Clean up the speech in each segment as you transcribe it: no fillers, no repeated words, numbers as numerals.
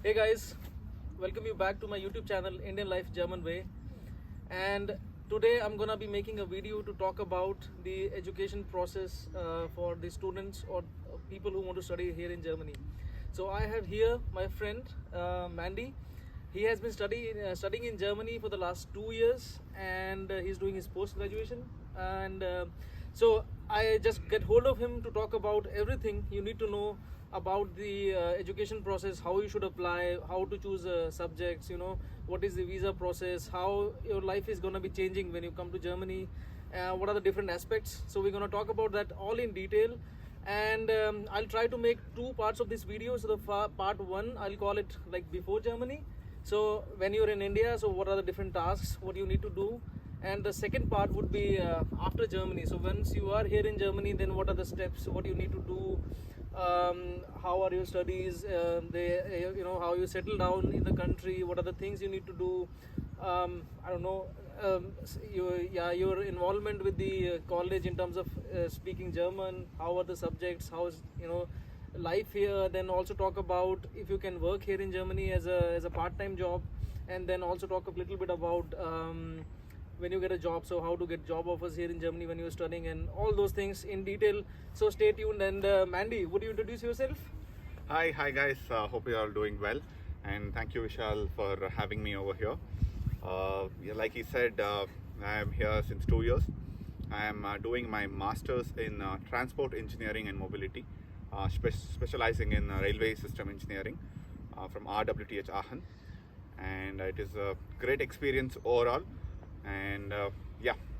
Hey guys, welcome you back to my YouTube channel Indian Life German Way. And today I'm gonna be making a video to talk about the education process for the students or people who want to study here in Germany. So I have here my friend Mandy. He has been studying in Germany for the last 2 years, and he's doing his post graduation. And so I just get hold of him to talk about everything you need to know about the education process, how you should apply, how to choose subjects, what is the visa process, how your life is going to be changing when you come to Germany, what are the different aspects. So we're going to talk about that all in detail. And I'll try to make two parts of this video. So the part one, I'll call it like before Germany. So when you're in India, so what are the different tasks, what you need to do. And the second part would be after Germany. So once you are here in Germany, then what are the steps, what you need to do, how are your studies, how you settle down in the country, what are the things you need to do, I don't know, your involvement with the college in terms of speaking German, how are the subjects, how is life here. Then also talk about if you can work here in Germany as a part-time job, and then also talk a little bit about when you get a job, so how to get job offers here in Germany when you're studying, and all those things in detail. So stay tuned. And Mandy, would you introduce yourself? Hi guys. Hope you are all doing well, and thank you, Vishal, for having me over here. Like he said, I am here since 2 years. I am doing my master's in transport engineering and mobility, specializing in railway system engineering from RWTH Aachen, and it is a great experience overall. And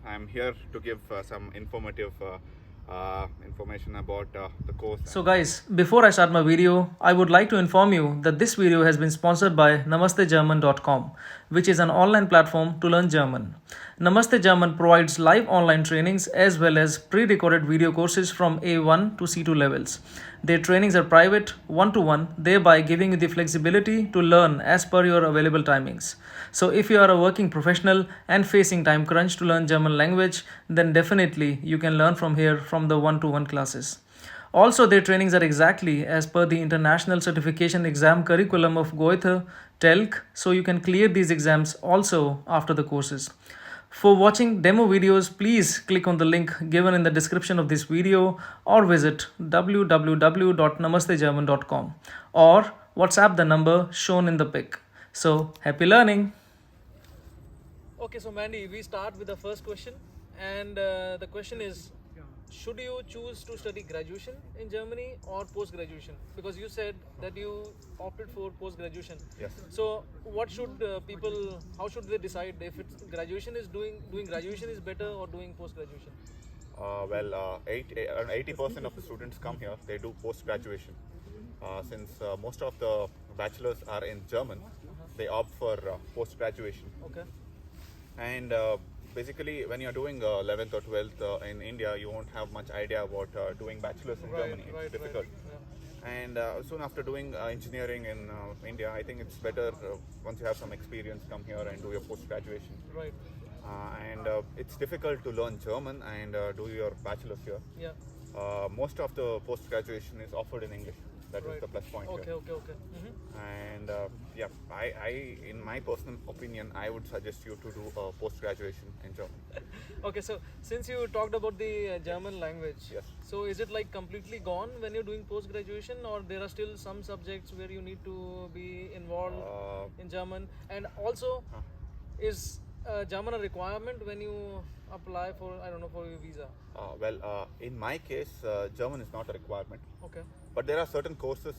I'm here to give some informative information about the course. So guys, before I start my video, I would like to inform you that this video has been sponsored by namastegerman.com, which is an online platform to learn German. Namaste German provides live online trainings as well as pre-recorded video courses from A1 to C2 levels. Their trainings are private, one-to-one, thereby giving you the flexibility to learn as per your available timings. So if you are a working professional and facing time crunch to learn German language, then definitely you can learn from here from the one-to-one classes. Also, their trainings are exactly as per the international certification exam curriculum of Goethe, TELC, so you can clear these exams also after the courses. For watching demo videos, please click on the link given in the description of this video or visit www.namastegerman.com or WhatsApp the number shown in the pic. So, happy learning! Okay, so Mandy, we start with the first question, and the question is, should you choose to study graduation in Germany or post graduation? Because you said that you opted for post graduation. Yes. So, what should how should they decide if it's graduation is doing graduation is better or doing post graduation? Around 80% of the students come here, they do post-graduation. Since most of the bachelors are in German, they opt for post-graduation. Okay. And basically, when you're doing 11th or 12th in India, you won't have much idea about doing bachelors in Germany. It's difficult. Yeah. And soon after doing engineering in India, I think it's better once you have some experience, come here and do your post-graduation. Right. And it's difficult to learn German and do your bachelor's here. Yeah. Most of the post-graduation is offered in English. That is the plus point Okay. here. Okay. And I, in my personal opinion, I would suggest you to do a post-graduation in German. Okay, so since you talked about the German language, Yes. so is it like completely gone when you're doing post graduation, or there are still some subjects where you need to be involved in German? And also, is German a requirement when you apply for, I don't know, for your visa? In my case, German is not a requirement. Okay. But there are certain courses,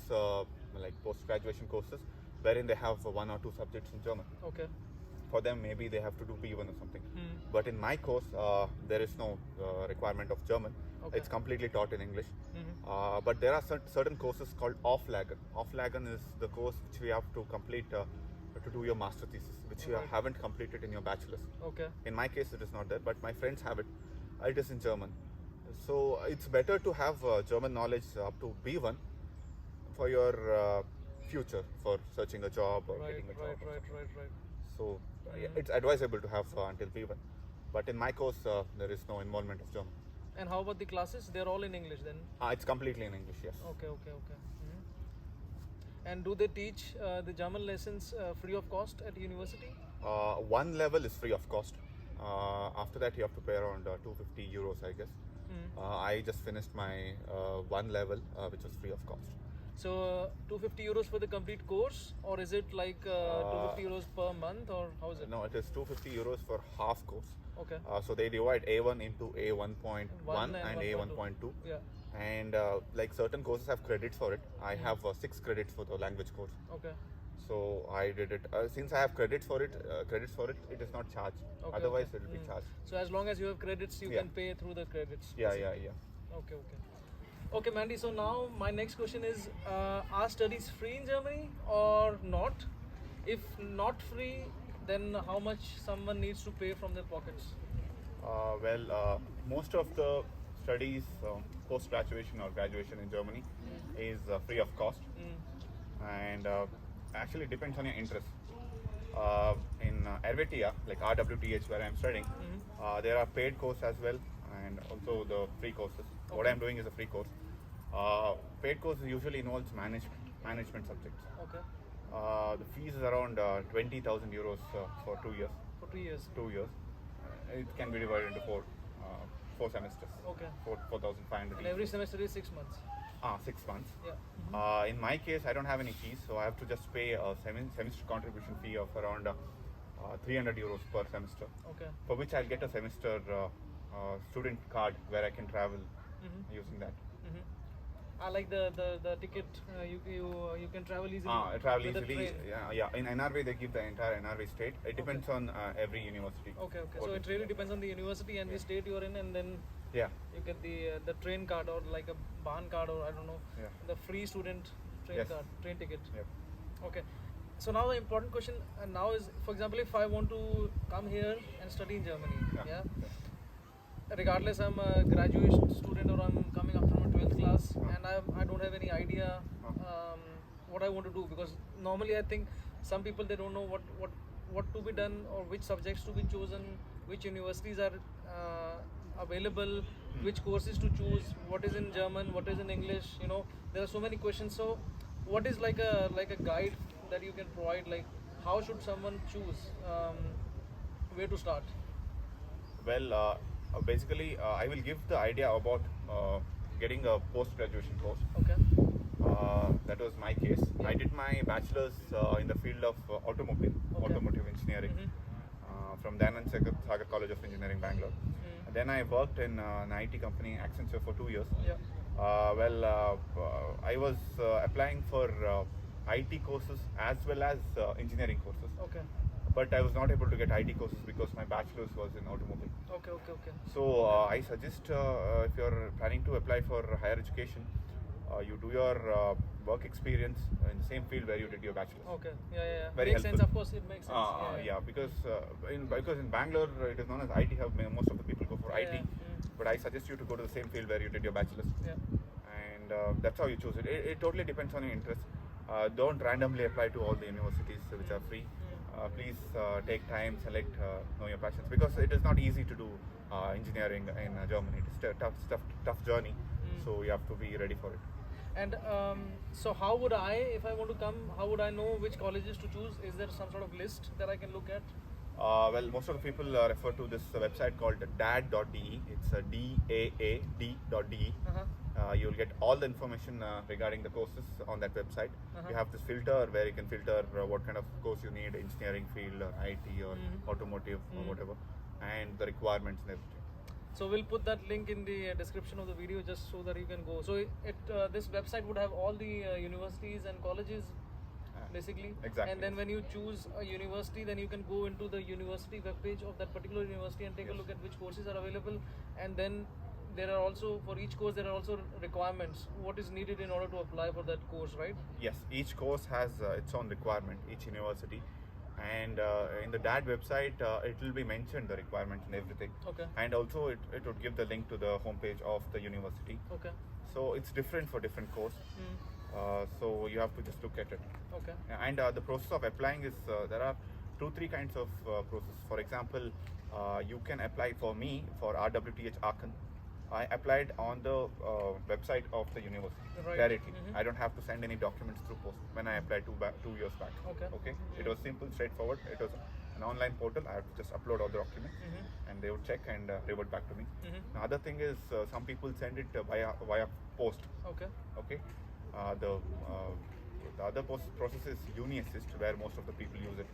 like post-graduation courses, wherein they have 1 or 2 subjects in German. Okay. For them, maybe they have to do B1 or something. But in my course, there is no requirement of German. Okay. It's completely taught in English. But there are certain courses called Auflagen. Auflagen is the course which we have to complete to do your master thesis, which you haven't completed in your bachelor's. Okay. In my case, it is not there, but my friends have it. It is in German. So it's better to have German knowledge up to B1 for your future, for searching a job or getting a job. Right. So it's advisable to have until B1. But in my course, there is no involvement of German. And how about the classes? They're all in English then? It's completely in English, yes. Okay. And do they teach the German lessons free of cost at university? One level is free of cost. After that, you have to pay around 250 euros, I guess. I just finished my one level, which was free of cost. So 250 euros for the complete course, or is it like 250 euros per month, or how is it? No, it is 250 euros for half course. Okay. So they divide A1 into A1.1 One and A1.2. Yeah. And like certain courses have credits for it. I have 6 credits for the language course. Okay. So I did it. Since I have credits for it, it is not charged. Okay, Otherwise, okay. it will be charged. So as long as you have credits, you Yeah. can pay through the credits. Yeah. Okay. Okay, Mandy. So now my next question is: are studies free in Germany or not? If not free, then how much someone needs to pay from their pockets? Most of the studies post graduation or graduation in Germany is free of cost, and actually depends on your interest. In RWTH, like RWTH, where I'm studying, there are paid courses as well, and also the free courses. What Okay. I'm doing is a free course. Paid course usually involves management subjects. Okay, The fees is around 20,000 euros for 2 years. for 2 years. 2 years. It can be divided into four semesters. Okay. 4,500 And each. every semester is 6 months. 6 months. Yeah. In my case, I don't have any fees, so I have to just pay a semester contribution fee of around 300 euros per semester, Okay. for which I'll get a semester student card where I can travel using that. I like the ticket. You can travel easily. Travel with the easily. train. Yeah. In NRW, they give the entire NRW state. It depends on every university. Okay. What So is- it really depends on the university and the state you're in, and then Yeah. you get the train card or like a Bahn card, or I don't know, Yeah. the free student train Yes. card, train ticket. Yep. Okay. So now the important question now is, for example, if I want to come here and study in Germany, yeah, regardless I'm a graduation student or I'm coming up from a 12th class, and I don't have any idea what I want to do, because normally I think some people, they don't know what to be done or which subjects to be chosen, which universities are available, which courses to choose, what is in German, what is in English. There are so many questions. So what is like a guide that you can provide, like how should someone choose where to start? Well, basically, I will give the idea about getting a post-graduation course. Okay. That was my case. I did my bachelor's in the field of automotive engineering from Danan Sagar College of Engineering, Bangalore. And then I worked in an IT company, Accenture, for 2 years. Yeah. I was applying for IT courses as well as engineering courses. Okay. But I was not able to get IT courses because my bachelor's was in automobile. Okay. So I suggest if you're planning to apply for higher education, you do your work experience in the same field where you did your bachelor's. Okay. Yeah. Very Makes sense. helpful. Of course, it makes sense. Yeah, because in Bangalore it is known as IT hub. Most of the people go for IT. But I suggest you to go to the same field where you did your bachelor's. Yeah. And that's how you choose it. It totally depends on your interest. Don't randomly apply to all the universities which are free. Please take time, select, know your passions, because it is not easy to do engineering in Germany. It is a tough journey, so you have to be ready for it. And so how would I, if I want to come, how would I know which colleges to choose? Is there some sort of list that I can look at? Well, most of the people refer to this website called DAAD.de. It's DAAD.de. You'll get all the information regarding the courses on that website. You have this filter where you can filter what kind of course you need, engineering field or IT or automotive or whatever, and the requirements and everything. So we'll put that link in the description of the video, just so that you can go. So this website would have all the universities and colleges, basically. Exactly. And then when you choose a university, then you can go into the university webpage of that particular university and take a look at which courses are available. And then there are also, for each course, there are also requirements. What is needed in order to apply for that course, right? Yes, each course has its own requirement, each university. And in the DAAD website, it will be mentioned the requirements and everything. Okay. And also it would give the link to the homepage of the university. Okay. So it's different for different course. So you have to just look at it. Okay. And the process of applying is, there are 2-3 kinds of process. For example, you can apply for me for RWTH Aachen. I applied on the website of the university Right. directly. Mhm. I don't have to send any documents through post when I applied 2 years back. Okay. Okay. It was simple, straightforward. It was an online portal. I have to just upload all the documents, and they would check and revert back to me. The other thing is some people send it via post. Okay. Okay. The other process is UniAssist, where most of the people use it.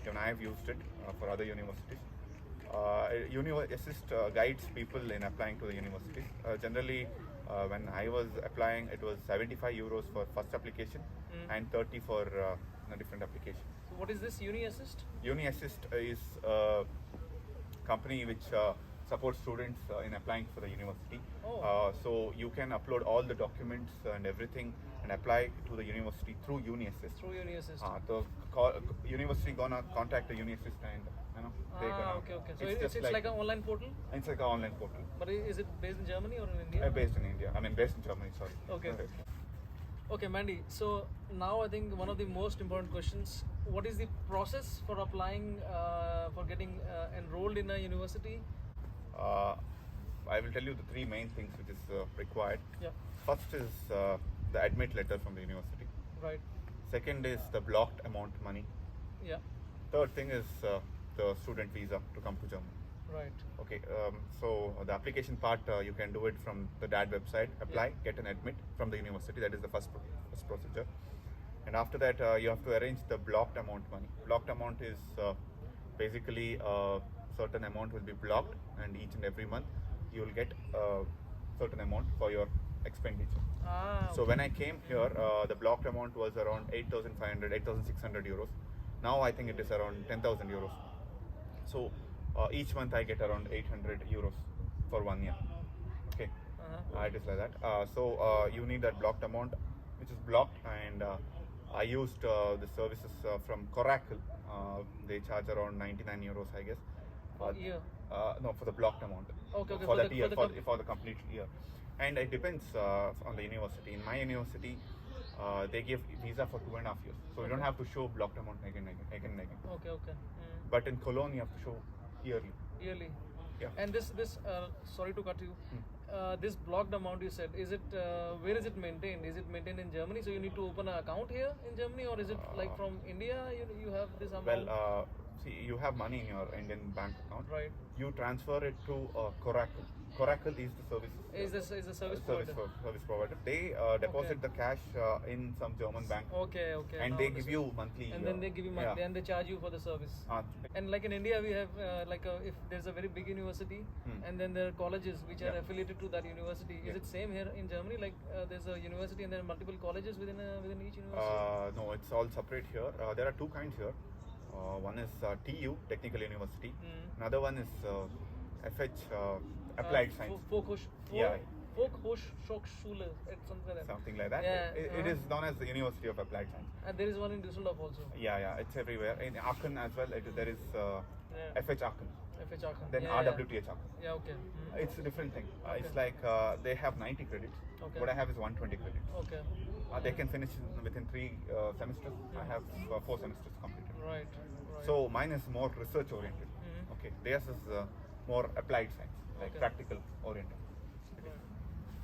Even I have used it for other universities. UniAssist guides people in applying to the universities. Generally, when I was applying, it was 75 euros for first application and 30 for a different application. So what is this UniAssist? UniAssist is a company which supports students in applying for the university. Oh. So you can upload all the documents and everything and apply to the university through UniAssist. Through UniAssist. The university gonna contact the UniAssist and they gonna. Okay. So it's it's just like an online portal? It's like an online portal. But is it based in Germany or in India? Based in India. I mean, based in Germany. Sorry. Okay. Okay, Mandy. So now I think one of the most important questions: what is the process for applying, for getting enrolled in a university? I will tell you the three main things which is required. Yeah. First is the admit letter from the university. Right. Second is the blocked amount money. Yeah. Third thing is the student visa to come to Germany. Right. Okay, so the application part you can do it from the DAD website. Apply, get an admit from the university. That is the first procedure. And after that, you have to arrange the blocked amount money. Blocked amount is basically a certain amount will be blocked, and each and every month you will get a certain amount for your expenditure. So when I came here, the blocked amount was around 8,500, 8,600 euros. Now I think it is around 10,000 euros. So each month I get around 800 euros for 1 year. Okay, it is like that. So you need that blocked amount, which is blocked, and I used the services from Coracle. They charge around 99 euros, I guess. Yeah. No, for the blocked amount. Okay. For that year, for the complete year. And it depends on the university. In my university, they give visa for 2.5 years, so you don't have to show blocked amount again. Okay. But in Cologne, you have to show yearly. Yearly. Yeah. And this sorry to cut you. This blocked amount you said, is it where is it maintained? Is it maintained in Germany? So you need to open an account here in Germany, or is it like from India? You have this amount. Well, see, you have money in your Indian bank account. Right. You transfer it to Coracle. Coracle is the service. Is the service provider? Service provider. They deposit the cash in some German bank. Okay. And Now they understood. give you monthly. And then they give you monthly, and they charge you for the service. And like in India, we have if there's a very big university, and then there are colleges which are affiliated to that university. Is it same here in Germany? Like there's a university and there are multiple colleges within each university. No, it's all separate here. There are two kinds here. One is TU, Technical University. Another one is FH, Applied Science. Volkshochschule, Something like that. Yeah, It is known as the University of Applied Science. And there is one in Düsseldorf also. Yeah, it's everywhere. In Aachen as well, there is FH Aachen. FH Aachen. Then RWTH Aachen. Yeah, okay. It's a different thing. It's like they have 90 credits. Okay. What I have is 120 credits. Okay. They can finish within 3 semesters. I have 4 semesters completed. Right. So mine is more research oriented. Okay. Theirs is more applied science, like practical oriented.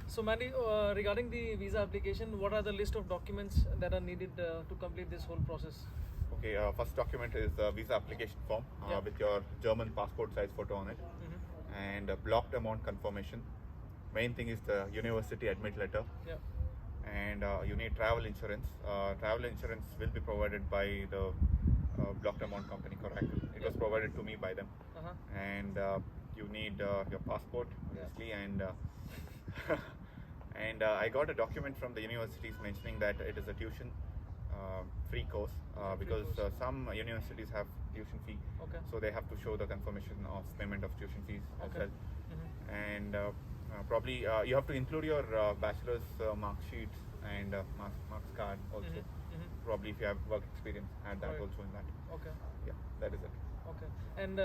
So Mandy, regarding the visa application, what are the list of documents that are needed to complete this whole process? Okay, first document is the visa application form with your German passport size photo on it, and a blocked amount confirmation. Main thing is the university admit letter. Yeah. And you need travel insurance. Travel insurance will be provided by the blocked amount company Coracle. It was provided to me by them. And you need your passport, obviously, and and I got a document from the universities mentioning that it is a tuition free course because some universities have tuition fee, so they have to show the confirmation of payment of tuition fees as well. And probably you have to include your bachelor's mark sheets and marks card also. Probably if you have work experience, add that also in that. Okay. Yeah, that is it. Okay. And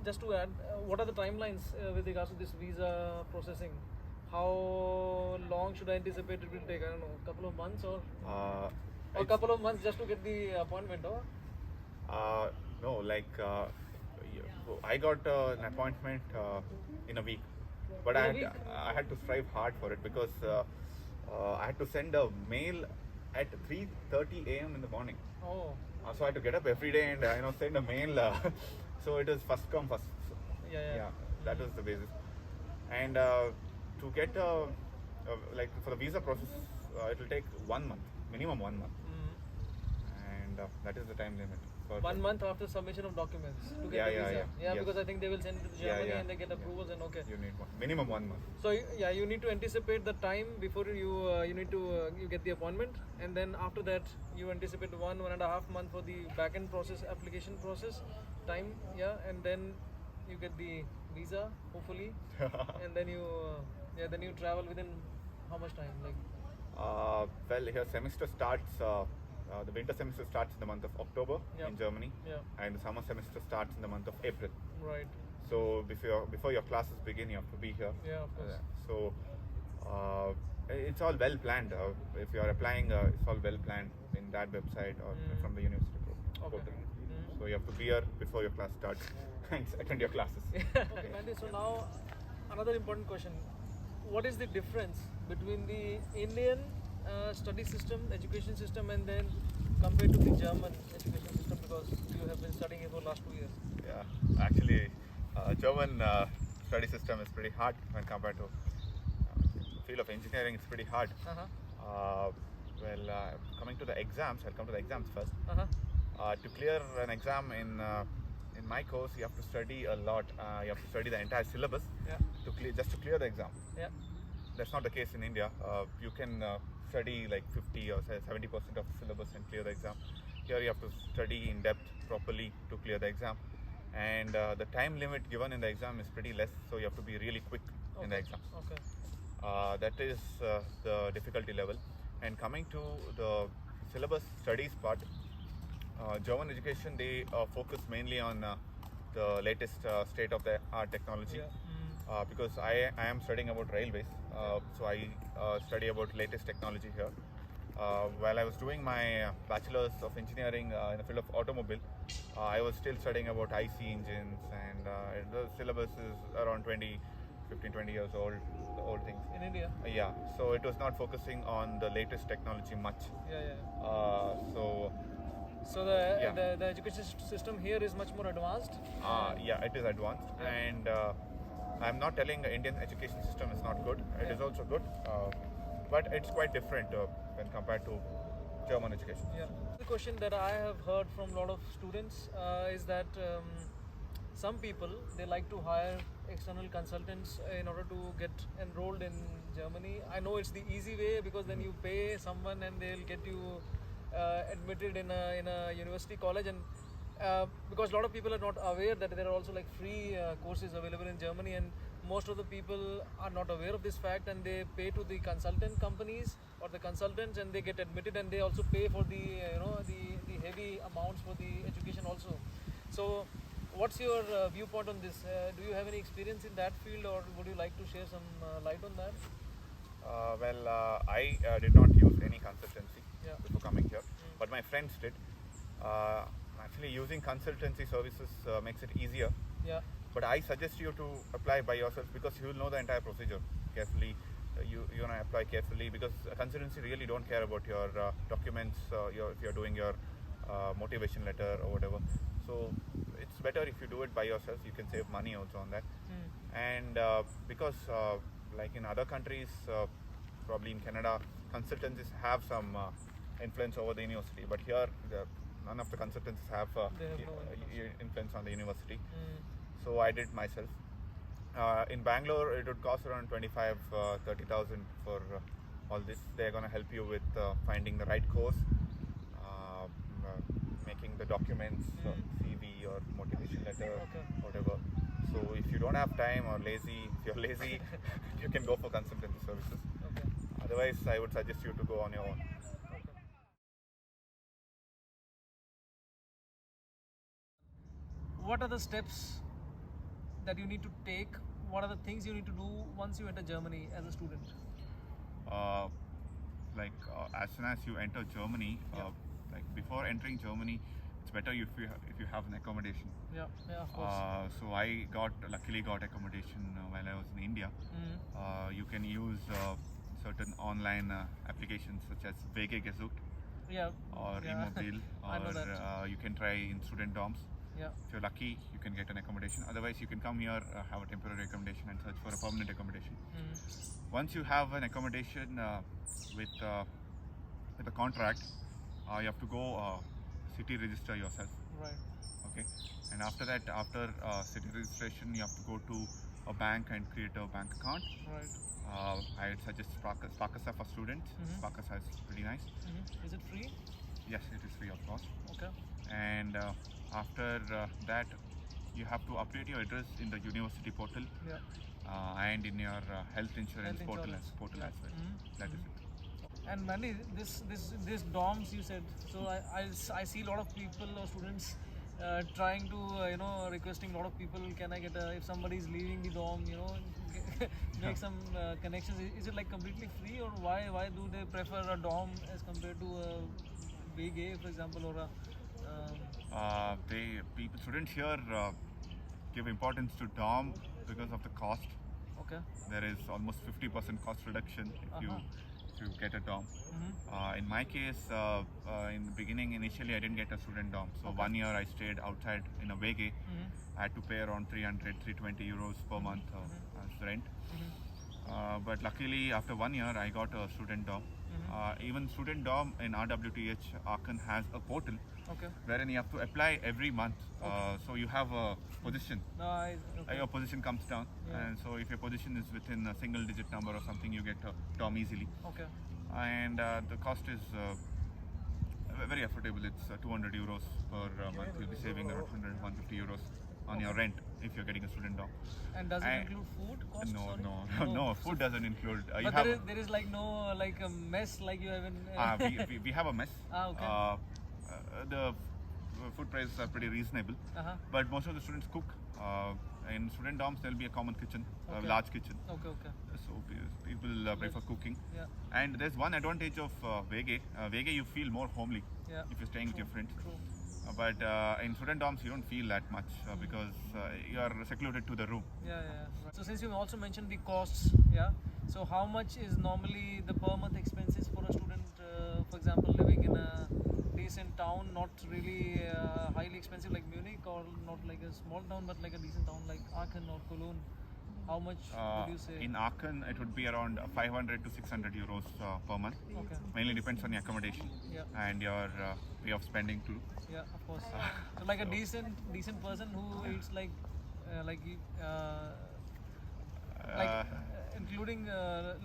just to add, what are the timelines with regards to this visa processing? How long should I anticipate it will take? I don't know, a couple of months or a couple of months just to get the appointment, or? No, like I got an appointment in a week. but In I a had, week? I had to strive hard for it because I had to send a mail at 3:30 a.m. in the morning. Oh, So I had to get up every day and send a mail. So it was first come first. yeah. That was the basis. And to get like for the visa process, it will take 1 month, minimum 1 month, and that is the time limit. For 1 month after submission of documents to get Yeah, the yeah, visa. yeah. Yes. Because I think they will send it to Yeah, Germany yeah, and they get yeah. approvals and okay. You need minimum 1 month. So you need to anticipate the time before you need to you get the appointment, and then after that you anticipate 1.5 month for the back end process, application process time, and then you get the visa hopefully, and then you travel within how much time, like? Well, here semester starts. The winter semester starts in the month of October Yeah. in Germany, Yeah. and the summer semester starts in the month of April. Right. So before your classes begin, you have to be here. Yeah, of course. So it's all well planned. If you are applying, it's all well planned in that website or from the university portal. So you have to be here before your class starts and attend your classes. Okay, Mandy, so now another important question. What is the difference between the Indian study system, education system, and then compared to the German education system, because you have been studying here for last 2 years? Yeah, actually, German study system is pretty hard when compared to field of engineering. It's pretty hard. Uh-huh. Coming to the exams, I'll come to the exams first. Uh-huh. To clear an exam in my course, you have to study a lot. You have to study the entire syllabus Yeah. just to clear the exam. Yeah. That's not the case in India. You can study like 50 or 70% of the syllabus and clear the exam. Here you have to study in depth properly to clear the exam, and the time limit given in the exam is pretty less, so you have to be really quick in the exam. Okay. That is the difficulty level. And coming to the syllabus studies part, German education, they focus mainly on the latest state of the art technology. Yeah. Because I am studying about railways, so I study about latest technology here. While I was doing my bachelor's of engineering in the field of automobile, I was still studying about IC engines, and the syllabus is around 15-20 years old, the old things. In India? Yeah, so it was not focusing on the latest technology much. Yeah. So Yeah. the education system here is much more advanced. Yeah, it is advanced, and I'm not telling the Indian education system is not good. It is also good, but it's quite different when compared to German education. Yeah. The question that I have heard from a lot of students is that some people, they like to hire external consultants in order to get enrolled in Germany. I know it's the easy way, because then you pay someone and they'll get you admitted in a university college, and because a lot of people are not aware that there are also like free courses available in Germany, and most of the people are not aware of this fact, and they pay to the consultant companies or the consultants, and they get admitted, and they also pay for the the heavy amounts for the education also. So what's your viewpoint on this? Do you have any experience in that field, or would you like to share some light on that? I did not use any consultancy Yeah. before coming here, but my friends did. Actually, using consultancy services makes it easier. Yeah. But I suggest you to apply by yourself, because you will know the entire procedure carefully. You wanna apply carefully, because consultancy really don't care about your documents. If you're doing your motivation letter or whatever. So it's better if you do it by yourself. You can save money also on that. And because like in other countries, probably in Canada, consultancies have some influence over the university. But here, none of the consultancies have They have no influence on the university. So I did myself. In Bangalore, it would cost around 25,000-30,000 for all this. They're gonna help you with finding the right course, making the documents, CV or motivation letter, Okay. whatever. So if you don't have time or lazy, if you're lazy, you can go for consultancy services. Okay. Otherwise, I would suggest you to go on your own. What are the steps that you need to take? What are the things you need to do once you enter Germany as a student? As soon as you enter Germany, Yeah. like before entering Germany, it's better if you have an accommodation. Yeah, yeah, of course. So I luckily got accommodation while I was in India. You can use certain online applications such as Vege Gesut Yeah. or Yeah. Immobil, I know that. or you can try in student dorms. Yeah. If you're lucky, you can get an accommodation. Otherwise, you can come here, have a temporary accommodation, and search for a permanent accommodation. Once you have an accommodation with a contract, you have to go city register yourself. Right. Okay, and after that, after city registration, you have to go to a bank and create a bank account. Right. I'd suggest Sparkasa for students. Sparkasa is pretty nice. Is it free? Yes, it is free, of course. Okay. And after that, you have to update your address in the university portal Yeah. and in your health insurance portal insurance. as well. That is it. And Mandy, this dorms you said. So I see a lot of people or students trying to requesting a lot of people. Can I get if somebody is leaving the dorm, make some connections. Is it like completely free, or why do they prefer a dorm as compared to a VG, for example, or a Students here give importance to dorm because of the cost. okay. There is almost 50% cost reduction if you get a dorm. In my case, in the beginning, initially I didn't get a student dorm. So 1 year I stayed outside in a Vege. I had to pay around 320 euros per month as rent. But luckily, after 1 year, I got a student dorm. Even student dorm in RWTH Aachen has a portal Okay. wherein you have to apply every month. So you have a position. Okay. Your position comes down, Yeah. and so if your position is within a single digit number or something, you get a dorm easily. Okay. And the cost is very affordable. It's 200 euros per month. You'll be saving around 100, 150 euros on your rent if you're getting a student dorm. And does it I- include food costs? No, sorry? no, food doesn't include. You But have there is like no like a mess like you have in. we have a mess. Okay. The food prices are pretty reasonable, but most of the students cook. In student dorms, there'll be a common kitchen, a Okay. large kitchen. Okay. Okay. So people prefer cooking. Yeah. And there's one advantage of Vege. Vege, you feel more homely Yeah. if you're staying with your friends. True. But in student dorms, you don't feel that much because you are secluded to the room. Yeah. Right. So since you also mentioned the costs, yeah. So how much is normally the per month expenses for a student? For example, living in a decent town, not really highly expensive like Munich, or not like a small town, but like a decent town like Aachen or Cologne. How much would you say? In Aachen, it would be around 500 to 600 euros per month. Okay. Mainly depends on your accommodation Yeah. and your way of spending too. Yeah, of course. So like a decent person who eats like including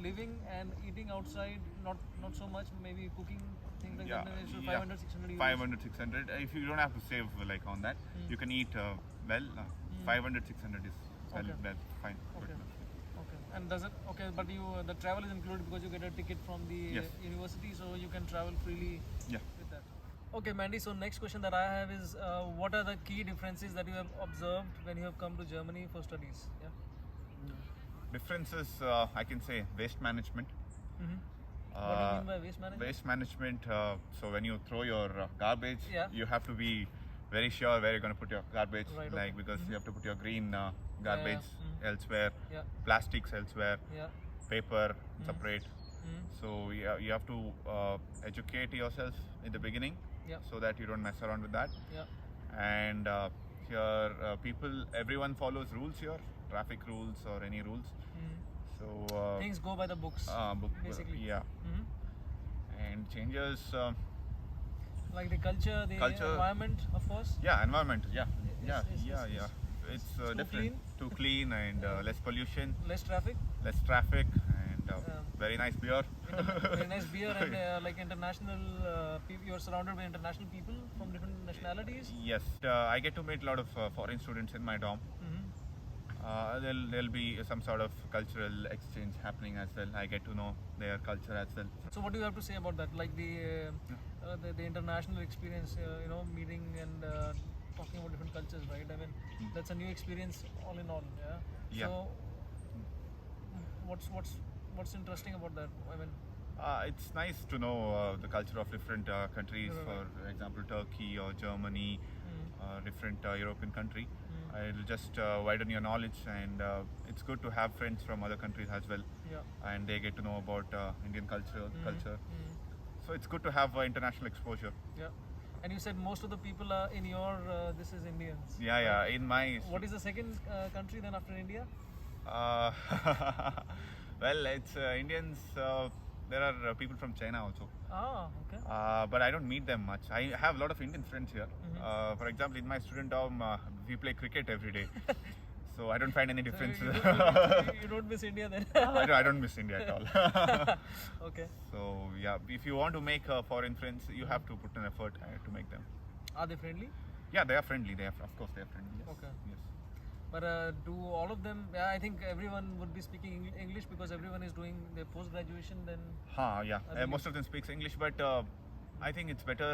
living and eating outside, not so much, maybe cooking things like Yeah, that. Maybe it's yeah. 500, 600 euros. 500, 600. If you don't have to save like on that, you can eat well. 500, 600 is well, Okay. well fine. Good Okay. enough. Okay. And does it okay? But the travel is included because you get a ticket from the Yes. university, so you can travel freely Yeah. with that. Okay, Mandy. So next question that I have is, what are the key differences that you have observed when you have come to Germany for studies? Yeah. Differences, I can say waste management. What do you mean by waste management? Waste management. So when you throw your garbage, Yeah. you have to be very sure where you're going to put your garbage, Right, like okay. because you have to put your green garbage elsewhere, Yeah. plastics elsewhere, Yeah. paper separate. Mm. So you have to educate yourself in the beginning, Yeah. so that you don't mess around with that. Yeah. And here, everyone follows rules here, traffic rules or any rules. So Things go by the books, basically. yeah, Mhm. and changes. Like the culture, the Culture. environment, of course. Yeah, environment. Yeah, Yes, yes, yes. It's too different. clean. Too clean and less pollution, Less traffic. less traffic, and very nice beer. Very nice beer and like international. You're surrounded by international people from different nationalities. Yes, I get to meet a lot of foreign students in my dorm. There'll be some sort of cultural exchange happening as well. I get to know their culture as well. So what do you have to say about that? Like the international experience, meeting and talking about different cultures, right? I mean, that's a new experience all in all. Yeah. Yeah. So what's interesting about that? I mean, It's nice to know the culture of different countries, Right. for example, Turkey or Germany, different European country. It'll just widen your knowledge, and it's good to have friends from other countries as well, Yeah. and they get to know about Indian culture. Mm. So it's good to have international exposure. Yeah. And you said most of the people are in your this is Indians. Yeah. In my What is the second country then after India? Uh, well, it's Indians. There are people from China also. Ah, okay. But I don't meet them much. I have a lot of Indian friends here. Mm-hmm. For example, in my student dorm, we play cricket every day. So I don't find any difference. You don't miss India then. I don't miss India at all. Okay. So yeah, if you want to make foreign friends, you have to put an effort to make them. Are they friendly? Yeah, they are friendly. Of course, they are friendly. Yes. Okay. Yes. But do all of them? Yeah, I think everyone would be speaking English because everyone is doing their post graduation. Then Yeah. I believe- Most of them speaks English, but I think it's better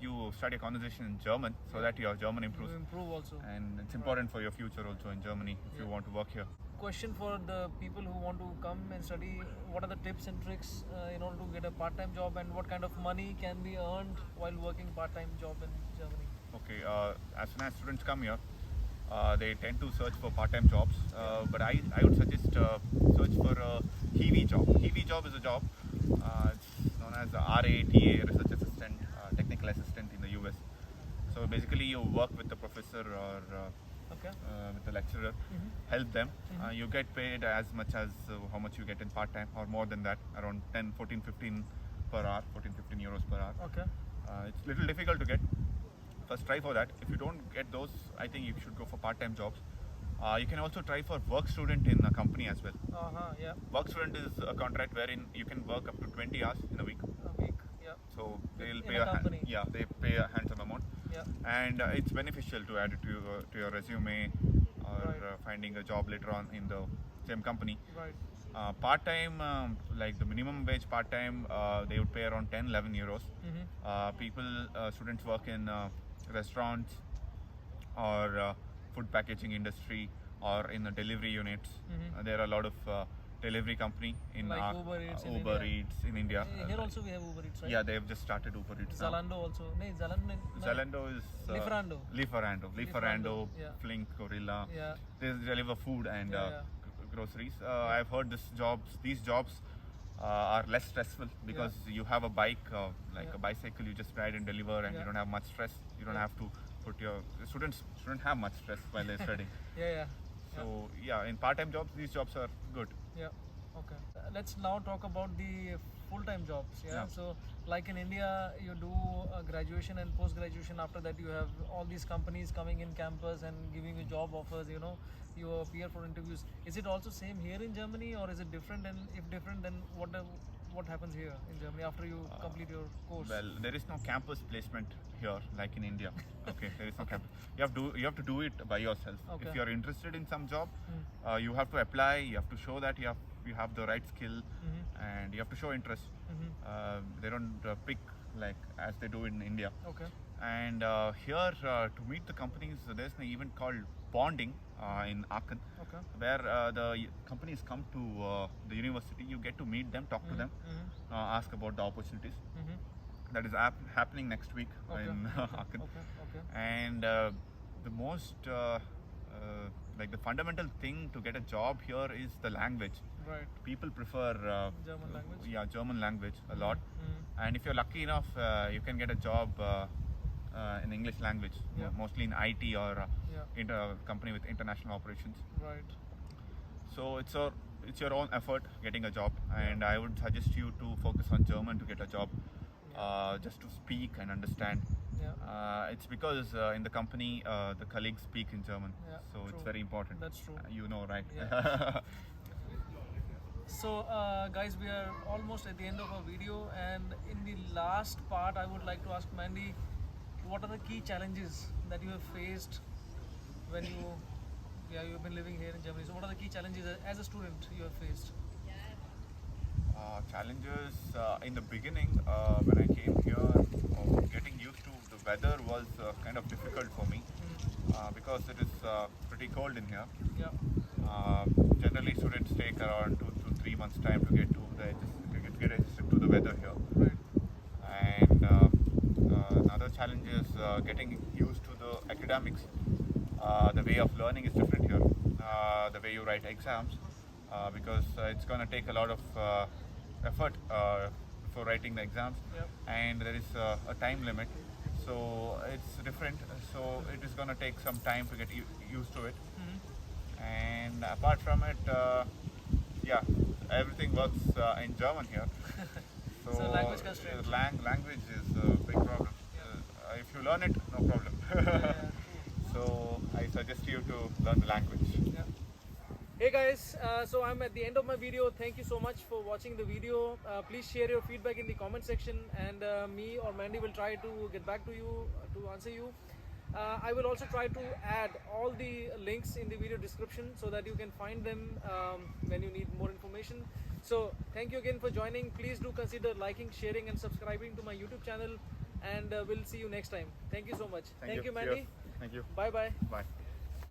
you study a conversation in German so that your German to improves. improve also. And it's important for your future also in Germany if you Yeah. want to work here. Question for the people who want to come and study: what are the tips and tricks in order to get a part-time job, and what kind of money can be earned while working part-time job in Germany? Okay, as soon as students come here, they tend to search for part-time jobs. But I would suggest search for a HEVI job. HEVI job is a job. It's known as a RATA, Research Assistant, Technical Assistant in the US. So basically, you work with the professor or Okay. with the lecturer, Mhm. help them. Mhm. You get paid as much as how much you get in part-time, or more than that, around 10, 14, 15 per hour, 14, 15 euros per hour. Okay. It's a little difficult to get. First try for that. If you don't get those, I think you should go for part-time jobs. You can also try for work student in a company as well. Yeah. Work student is a contract wherein you can work up to 20 hours in a week. A week. Yeah. So they'll In pay a company. they pay a handsome amount, Yeah. and it's beneficial to add it to your resume, or Right. finding a job later on in the same company. Right. Part-time, like the minimum wage part-time, they would pay around 10, 11 euros. Students work in restaurants or food packaging industry or in the delivery units. Mhm. There are a lot of delivery company in Like Uber Eats in Uber India. Eats in India. Here also we have Uber Eats, right? Yeah, they've just started Uber Eats now. Zalando also. No, Zalando. Zalando is Lieferando. Lieferando, yeah. Flink, Gorilla. Yeah. They deliver food and Yeah. groceries. I've heard these jobs are less stressful because you have a bike, like Yeah. a bicycle. You just ride and deliver, and you Yeah. don't have much stress. You don't Yeah. have to put your students shouldn't have much stress while they're studying. Yeah. So yeah, in part-time jobs, these jobs are good. Yeah. Okay. Let's now talk about the full-time jobs. Yeah? Yeah. So, like in India, you do graduation and post-graduation. After that, you have all these companies coming in campus and giving you job offers. You appear for interviews. Is it also same here in Germany, or is it different? And if different, then what happens here in Germany after you complete your course? Well, there is no campus placement here like in India. Okay, there is no campus. You have to do it by yourself. Okay. If you are interested in some job, Mm. you have to apply. You have to show that you have the right skill, Mhm. and you have to show interest. Mhm. They don't pick like as they do in India. Okay. And here, to meet the companies, there's an event called bonding in Aachen, Okay. where the companies come to the university. You get to meet them, talk to them, Mhm. ask about the opportunities. Mhm. That is happening next week Okay. in Aachen. Okay. And the most like the fundamental thing to get a job here is the language. Right. People prefer German language? Yeah, German language a lot. Mhm. And if you're lucky enough, you can get a job in English language, Yeah. mostly in IT or Yeah. company with international operations. Right. So it's your own effort getting a job, and I would suggest you to focus on German to get a job, just to speak and understand. Yeah. It's because in the company the colleagues speak in German, Yeah, so it's true. very important. That's true. You know, right? Yeah. So, guys, we are almost at the end of our video, and in the last part, I would like to ask Mandy, what are the key challenges that you have faced when you've been living here in Germany? So, what are the key challenges as a student you have faced? Challenges in the beginning when I came here, getting used to the weather was kind of difficult for me because it is pretty cold in here. Yeah. Generally, students take around 2 to 3 months time to get adjusted to the weather here. Right. And another challenge is getting used to the academics. The way of learning is different here. The way you write exams, because it's going to take a lot of effort for writing the exams, Yep. and there is a time limit. So it's different. So it is going to take some time to get used to it. And apart from it, yeah, everything works in German here. So language constraint. Language is a big problem. If you learn it, no problem. Yeah. So I suggest you to learn the language. Yeah. Hey guys, so I'm at the end of my video. Thank you so much for watching the video. Please share your feedback in the comment section, and me or Mandy will try to get back to you to answer you. I will also try to add all the links in the video description so that you can find them when you need more information. So thank you again for joining. Please do consider liking, sharing and subscribing to my YouTube channel, and we'll see you next time. Thank you so much. Thank you, Mandy. Cheers. Thank you. Bye bye. Bye.